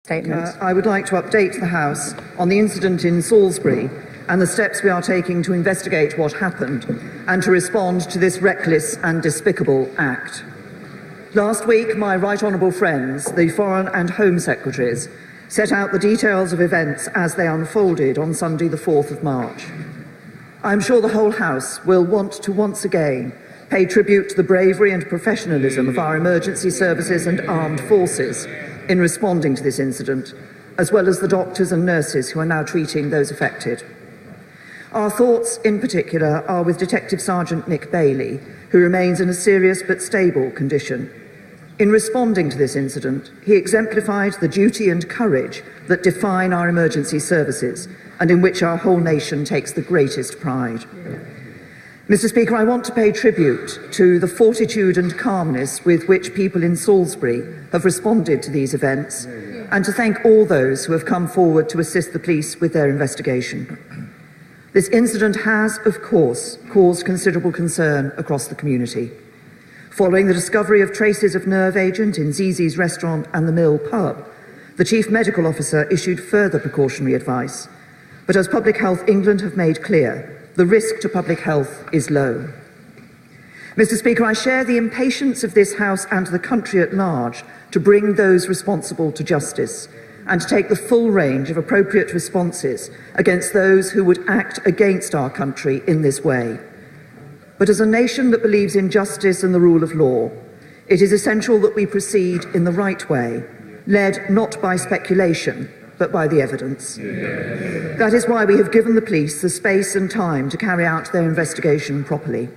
Statement. I would like to update the House on the incident in Salisbury and the steps we are taking to investigate what happened and to respond to this reckless and despicable act. Last week, my right honourable friends, the Foreign and Home Secretaries, set out the details of events as they unfolded on Sunday the 4th of March. I am sure the whole House will want to once again pay tribute to the bravery and professionalism of our emergency services and armed forces in responding to this incident, as well as the doctors and nurses who are now treating those affected. Our thoughts, in particular, are with Detective Sergeant Nick Bailey, who remains in a serious but stable condition. In responding to this incident, he exemplified the duty and courage that define our emergency services and in which our whole nation takes the greatest pride. Mr. Speaker, I want to pay tribute to the fortitude and calmness with which people in Salisbury have responded to these events, and to thank all those who have come forward to assist the police with their investigation. This incident has, of course, caused considerable concern across the community. Following the discovery of traces of nerve agent in Zizi's restaurant and the Mill pub, the Chief Medical Officer issued further precautionary advice. But as Public Health England have made clear, the risk to public health is low. Mr. Speaker, I share the impatience of this House and the country at large to bring those responsible to justice and to take the full range of appropriate responses against those who would act against our country in this way. But as a nation that believes in justice and the rule of law, it is essential that we proceed in the right way, led not by speculation, but by the evidence. That is why we have given the police the space and time to carry out their investigation properly.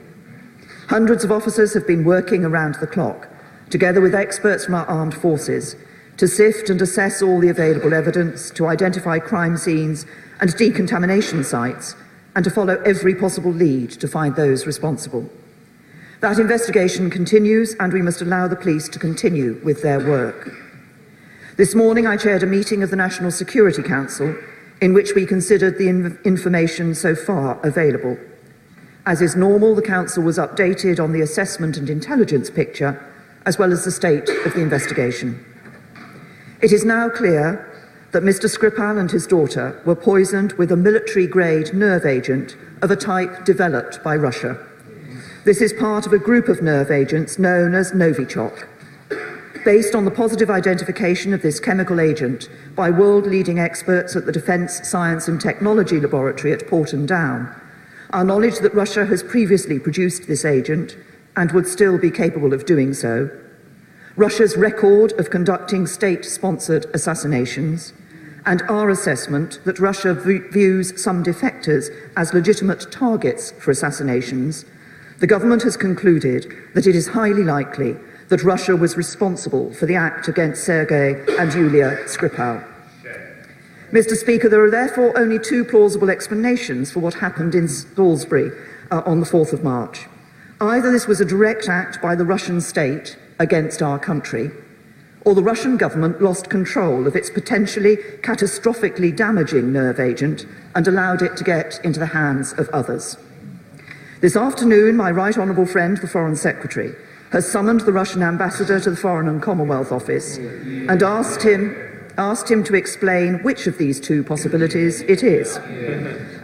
Hundreds of officers have been working around the clock, together with experts from our armed forces, to sift and assess all the available evidence, to identify crime scenes and decontamination sites, and to follow every possible lead to find those responsible. That investigation continues, and we must allow the police to continue with their work. This morning I chaired a meeting of the National Security Council in which we considered the information so far available. As is normal, the Council was updated on the assessment and intelligence picture, as well as the state of the investigation. It is now clear that Mr. Skripal and his daughter were poisoned with a military-grade nerve agent of a type developed by Russia. This is part of a group of nerve agents known as Novichok. Based on the positive identification of this chemical agent by world-leading experts at the Defence Science and Technology Laboratory at Porton Down, our knowledge that Russia has previously produced this agent and would still be capable of doing so, Russia's record of conducting state-sponsored assassinations, and our assessment that Russia views some defectors as legitimate targets for assassinations, the government has concluded that it is highly likely that Russia was responsible for the act against Sergei and Yulia Skripal. Mr. Speaker, there are therefore only two plausible explanations for what happened in Salisbury on the 4th of March. Either this was a direct act by the Russian state against our country, or the Russian government lost control of its potentially catastrophically damaging nerve agent and allowed it to get into the hands of others. This afternoon, my right honourable friend, the Foreign Secretary, has summoned the Russian ambassador to the Foreign and Commonwealth Office and asked him to explain which of these two possibilities it is,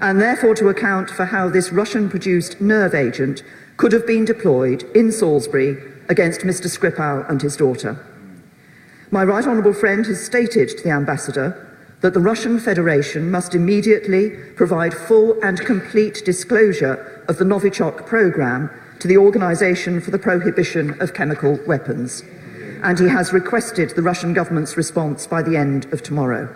and therefore to account for how this Russian-produced nerve agent could have been deployed in Salisbury against Mr. Skripal and his daughter. My right honourable friend has stated to the ambassador that the Russian Federation must immediately provide full and complete disclosure of the Novichok programme to the Organisation for the Prohibition of Chemical Weapons, and he has requested the Russian government's response by the end of tomorrow.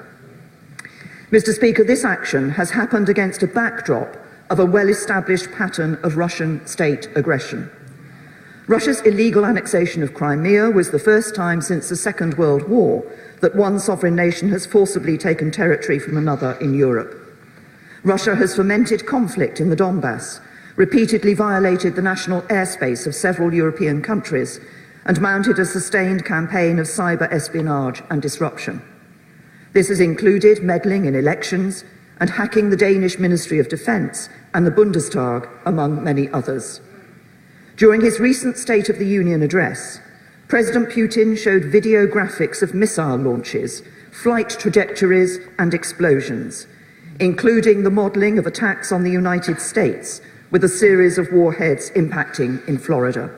Mr. Speaker, this action has happened against a backdrop of a well-established pattern of Russian state aggression. Russia's illegal annexation of Crimea was the first time since the Second World War that one sovereign nation has forcibly taken territory from another in Europe. Russia has fomented conflict in the Donbass, repeatedly violated the national airspace of several European countries, and mounted a sustained campaign of cyber espionage and disruption. This has included meddling in elections and hacking the Danish Ministry of Defence and the Bundestag, among many others. During his recent State of the Union address, President Putin showed video graphics of missile launches flight trajectories and explosions, including the modelling of attacks on the United States with a series of warheads impacting in Florida.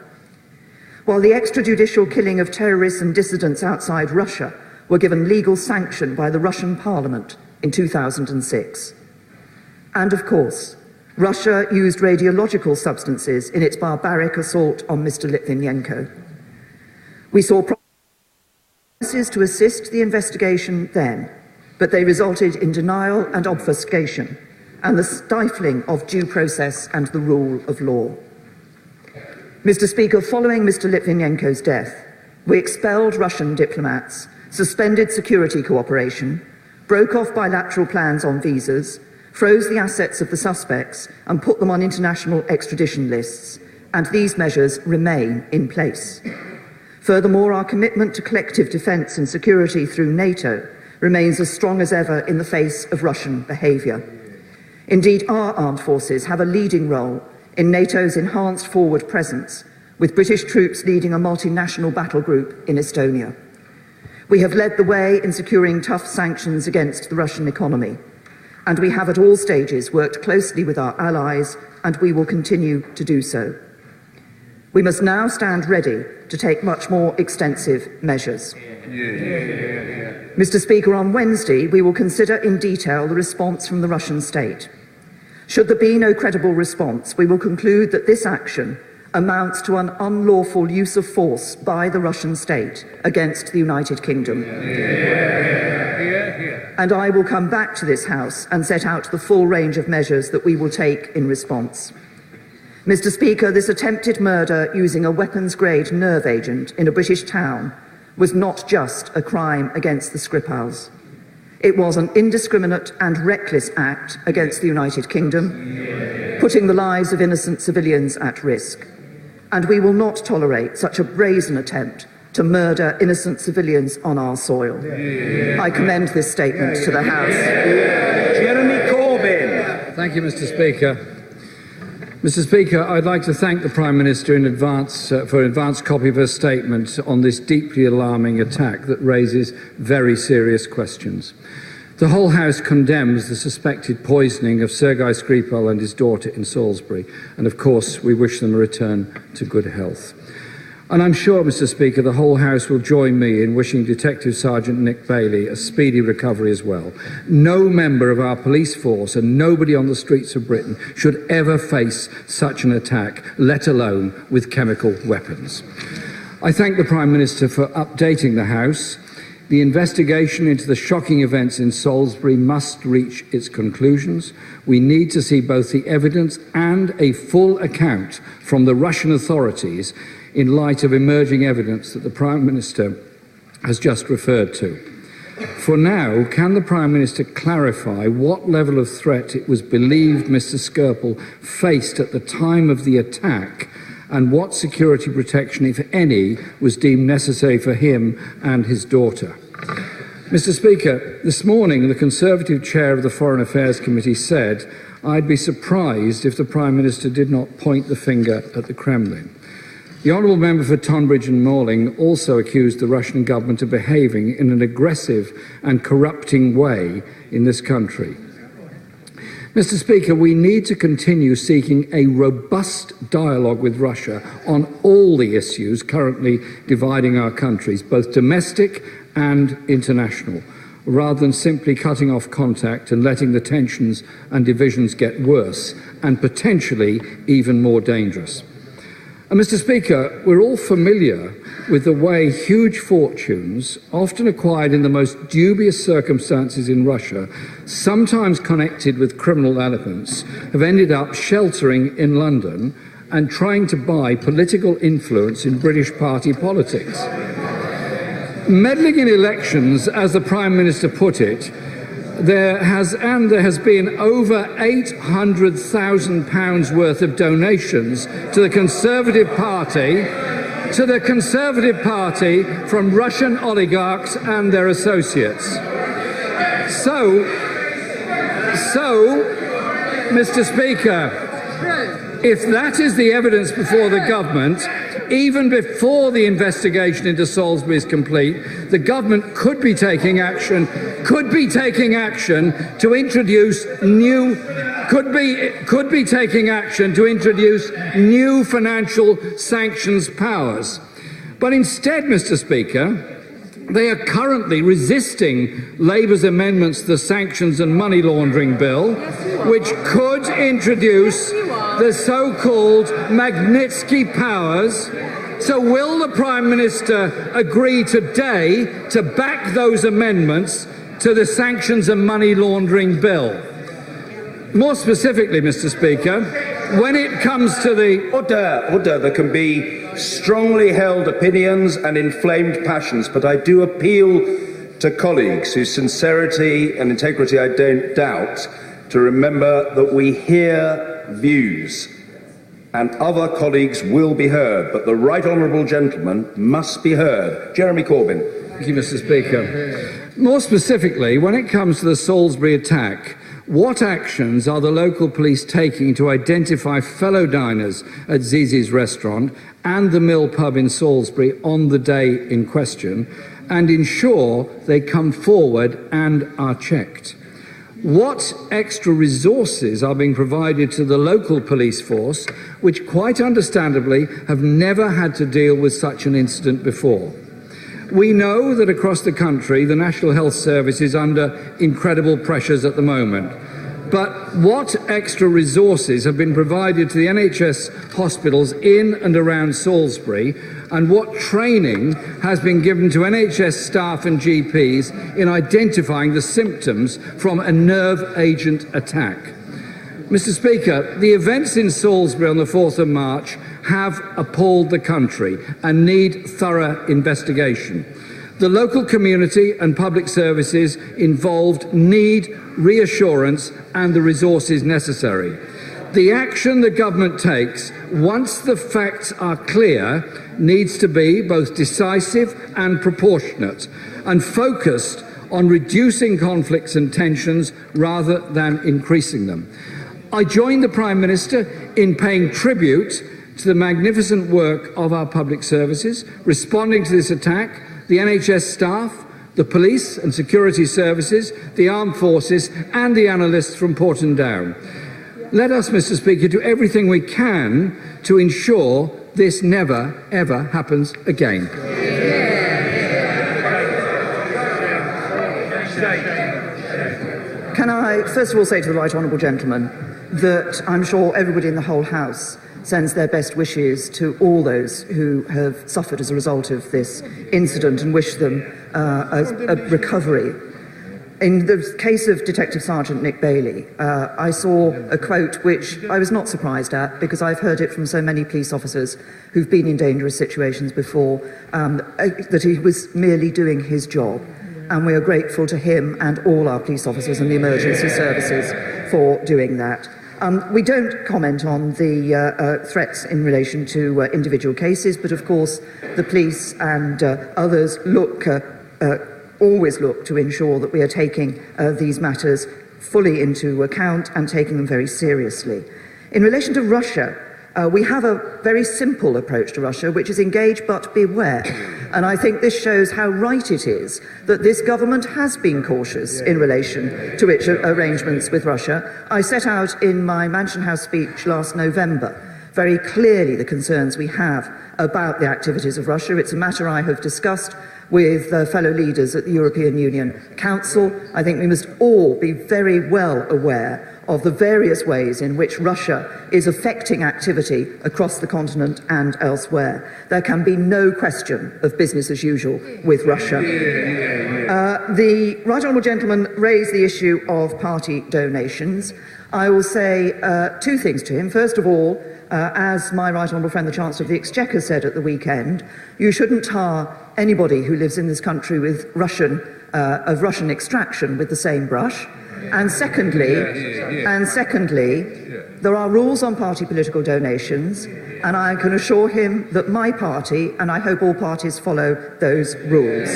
While the extrajudicial killing of terrorists and dissidents outside Russia were given legal sanction by the Russian Parliament in 2006. And of course, Russia used radiological substances in its barbaric assault on Mr. Litvinenko. We saw promises to assist the investigation then, but they resulted in denial and obfuscation and the stifling of due process and the rule of law. Mr. Speaker, following Mr. Litvinenko's death, we expelled Russian diplomats, suspended security cooperation, broke off bilateral plans on visas, froze the assets of the suspects and put them on international extradition lists, and these measures remain in place. Furthermore, our commitment to collective defence and security through NATO remains as strong as ever in the face of Russian behaviour. Indeed, our armed forces have a leading role in NATO's enhanced forward presence, with British troops leading a multinational battle group in Estonia. We have led the way in securing tough sanctions against the Russian economy, and we have at all stages worked closely with our allies, and we will continue to do so. We must now stand ready to take much more extensive measures. Mr. Speaker, on Wednesday, we will consider in detail the response from the Russian state. Should there be no credible response, we will conclude that this action amounts to an unlawful use of force by the Russian state against the United Kingdom. And I will come back to this House and set out the full range of measures that we will take in response. Mr. Speaker, this attempted murder using a weapons-grade nerve agent in a British town was not just a crime against the Skripals. It was an indiscriminate and reckless act against the United Kingdom, putting the lives of innocent civilians at risk. And we will not tolerate such a brazen attempt to murder innocent civilians on our soil. I commend this statement to the House. Jeremy Corbyn. Thank you, Mr. Speaker. Mr. Speaker, I'd like to thank the Prime Minister in advance for an advance copy of her statement on this deeply alarming attack that raises very serious questions. The whole House condemns the suspected poisoning of Sergei Skripal and his daughter in Salisbury, and of course we wish them a return to good health. And I'm sure, Mr. Speaker, the whole House will join me in wishing Detective Sergeant Nick Bailey a speedy recovery as well. No member of our police force and nobody on the streets of Britain should ever face such an attack, let alone with chemical weapons. I thank the Prime Minister for updating the House. The investigation into the shocking events in Salisbury must reach its conclusions. We need to see both the evidence and a full account from the Russian authorities in light of emerging evidence that the Prime Minister has just referred to. For now, can the Prime Minister clarify what level of threat it was believed Mr. Skripal faced at the time of the attack, and what security protection, if any, was deemed necessary for him and his daughter? Mr. Speaker, this morning the Conservative chair of the Foreign Affairs Committee said, "I'd be surprised if the Prime Minister did not point the finger at the Kremlin." The Honourable Member for Tonbridge and Malling also accused the Russian government of behaving in an aggressive and corrupting way in this country. Mr. Speaker, we need to continue seeking a robust dialogue with Russia on all the issues currently dividing our countries, both domestic and international, rather than simply cutting off contact and letting the tensions and divisions get worse and potentially even more dangerous. And Mr. Speaker, we're all familiar with the way huge fortunes, often acquired in the most dubious circumstances in Russia, sometimes connected with criminal elements, have ended up sheltering in London and trying to buy political influence in British party politics. Meddling in elections, as the Prime Minister put it, there has been over £800,000 worth of donations to the Conservative Party from Russian oligarchs and their associates. So, Mr. Speaker, If that is the evidence before the government, even before the investigation into Salisbury is complete, the government could be taking action to introduce new financial sanctions powers. But instead, Mr. Speaker, they are currently resisting Labour's amendments to the Sanctions and Money Laundering Bill, which could introduce the so-called Magnitsky powers. So will the Prime Minister agree today to back those amendments to the Sanctions and Money Laundering Bill? More specifically, Mr. Speaker, when it comes to the... Order. There can be strongly held opinions and inflamed passions, but I do appeal to colleagues whose sincerity and integrity I don't doubt to remember that we hear views and other colleagues will be heard, but the right honourable gentleman must be heard. Jeremy Corbyn. Thank you, Mr. Speaker. More specifically, when it comes to the Salisbury attack, what actions are the local police taking to identify fellow diners at Zizi's restaurant and the Mill pub in Salisbury on the day in question and ensure they come forward and are checked? What extra resources are being provided to the local police force, which quite understandably have never had to deal with such an incident before? We know that across the country, the National Health Service is under incredible pressures at the moment. But what extra resources have been provided to the NHS hospitals in and around Salisbury, and what training has been given to NHS staff and GPs in identifying the symptoms from a nerve agent attack? Mr. Speaker, the events in Salisbury on the 4th of March have appalled the country and need thorough investigation. The local community and public services involved need reassurance and the resources necessary. The action the government takes, once the facts are clear, needs to be both decisive and proportionate and focused on reducing conflicts and tensions rather than increasing them. I join the Prime Minister in paying tribute to the magnificent work of our public services, responding to this attack, the NHS staff, the police and security services, the armed forces and the analysts from Porton Down. Let us, Mr. Speaker, do everything we can to ensure this never, ever happens again. Can I first of all say to the right honourable gentleman that I'm sure everybody in the whole House sends their best wishes to all those who have suffered as a result of this incident and wish them a recovery. In the case of Detective Sergeant Nick Bailey, I saw a quote which I was not surprised at because I've heard it from so many police officers who've been in dangerous situations before, that he was merely doing his job. And we are grateful to him and all our police officers and the emergency services for doing that. We don't comment on the threats in relation to individual cases, but of course the police and others always look to ensure that we are taking these matters fully into account and taking them very seriously. In relation to Russia, we have a very simple approach to Russia, which is engage but beware. And I think this shows how right it is that this government has been cautious in relation to its arrangements with Russia. I set out in my Mansion House speech last November very clearly the concerns we have about the activities of Russia. It's a matter I have discussed with fellow leaders at the European Union Council. I think we must all be very well aware of the various ways in which Russia is affecting activity across the continent and elsewhere. There can be no question of business as usual with Russia. The right honourable gentleman raised the issue of party donations. I will say two things to him. First of all, as my right honourable friend, the Chancellor of the Exchequer, said at the weekend, you shouldn't tar anybody who lives in this country with Russian extraction with the same brush. And secondly, there are rules on party political donations, and I can assure him that my party, and I hope all parties, follow those rules.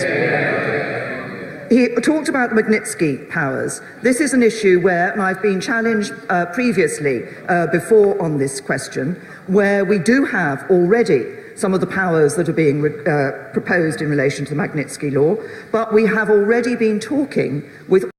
He talked about the Magnitsky powers. This is an issue where, and I've been challenged previously before on this question, where we do have already some of the powers that are being proposed in relation to the Magnitsky law, but we have already been talking with